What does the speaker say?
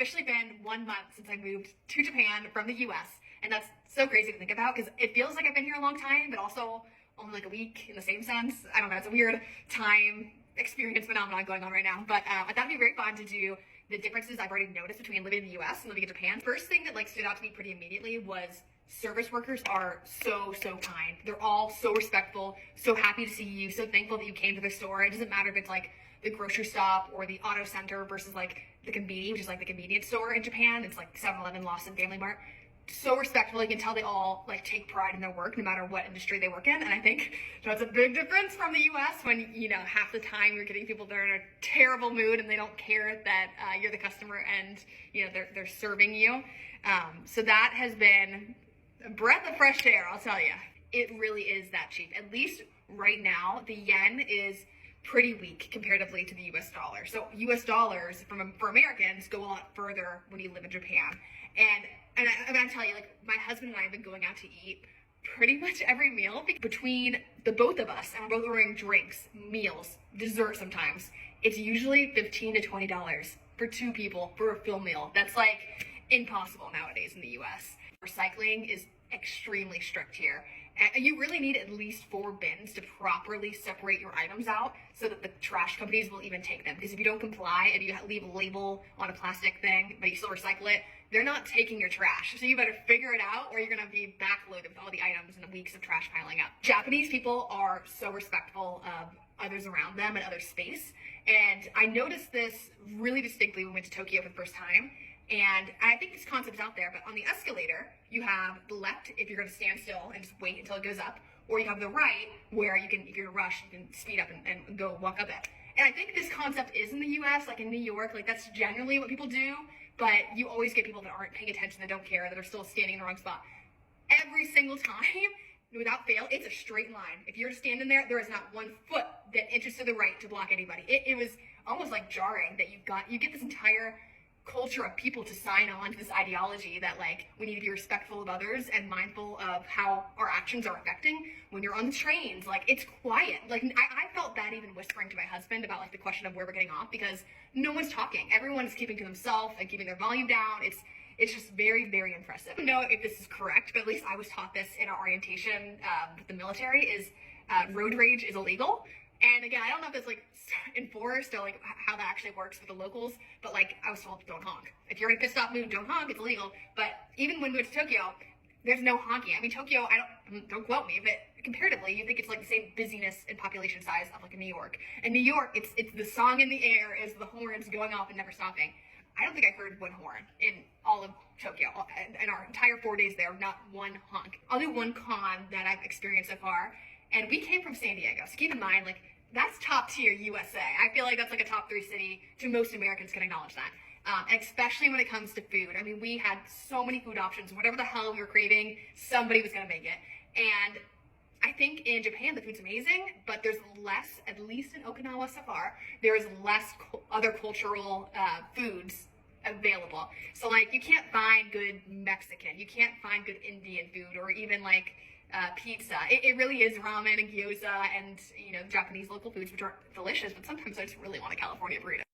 Officially been 1 month since I moved to Japan from the US. And that's so crazy to think about because it feels like I've been here a long time, but also only like a week in the same sense. I don't know. It's a weird time experience phenomenon going on right now. But I thought it'd be very fun to do the differences I've already noticed between living in the US and living in Japan. First thing that like stood out to me pretty immediately was service workers are so kind. They're all so respectful, so happy to see you, so thankful that you came to the store. It doesn't matter if it's like the grocery stop or the auto center versus like the convenience, which is like the convenience store in Japan. It's like 7-Eleven, Lawson, Family Mart. So respectful. You can tell they all like take pride in their work no matter what industry they work in. And I think that's a big difference from the US when, you know, half the time you're getting people that are in a terrible mood and they don't care that you're the customer and, you know, they're serving you. So that has been a breath of fresh air, I'll tell you. It really is that cheap. At least right now, the yen is pretty weak comparatively to the US dollar. So US dollars for Americans go a lot further when you live in Japan. And I'm gonna tell you, like, my husband and I have been going out to eat pretty much every meal between the both of us, and we're both ordering drinks, meals, dessert sometimes. It's usually $15 to $20 for 2 people for a full meal. That's like impossible nowadays in the US. Recycling is extremely strict here. And you really need at least 4 bins to properly separate your items out so that the trash companies will even take them. Because if you don't comply and you leave a label on a plastic thing, but you still recycle it, they're not taking your trash. So you better figure it out or you're gonna be backloaded with all the items and weeks of trash piling up. Japanese people are so respectful of others around them and other space. And I noticed this really distinctly when we went to Tokyo for the first time. And I think this concept's out there, but on the escalator, you have the left if you're going to stand still and just wait until it goes up, or you have the right where you can, if you're in a rush, you can speed up and go walk up it. And I think this concept is in the US, like in New York, like that's generally what people do, but you always get people that aren't paying attention, that don't care, that are still standing in the wrong spot. Every single time, without fail, it's a straight line. If you're standing there, there is not 1 foot that inches to the right to block anybody. It was almost like jarring that you get this entire culture of people to sign on to this ideology that like we need to be respectful of others and mindful of how our actions are affecting when you're on the trains. Like it's quiet. Like I felt bad even whispering to my husband about like the question of where we're getting off because no one's talking. Everyone's keeping to themselves and keeping their volume down. It's just very impressive. I don't know if this is correct, but at least I was taught this in our orientation with the military is road rage is illegal. And again, I don't know if it's like enforced or like how that actually works with the locals, but like I was told, don't honk. If you're in a pissed off mood, don't honk, it's illegal. But even when we went to Tokyo, there's no honking. I mean, Tokyo, don't quote me, but comparatively, you think it's like the same busyness and population size of like New York. And New York, it's the song in the air is the horns going off and never stopping. I don't think I heard 1 horn in all of Tokyo. In our entire 4 days there, not 1 honk. I'll do 1 con that I've experienced so far. And we came from San Diego, so keep in mind, like, that's top tier USA. I feel like that's like a top 3 city to most Americans can acknowledge that. And especially when it comes to food. I mean, we had so many food options. Whatever the hell we were craving, somebody was going to make it. And I think in Japan, the food's amazing, but there's less, at least in Okinawa so far, there is less other cultural foods available. So like, you can't find good Mexican. You can't find good Indian food or even like pizza. It really is ramen and gyoza and, you know, Japanese local foods, which are delicious, but sometimes I just really want a California burrito.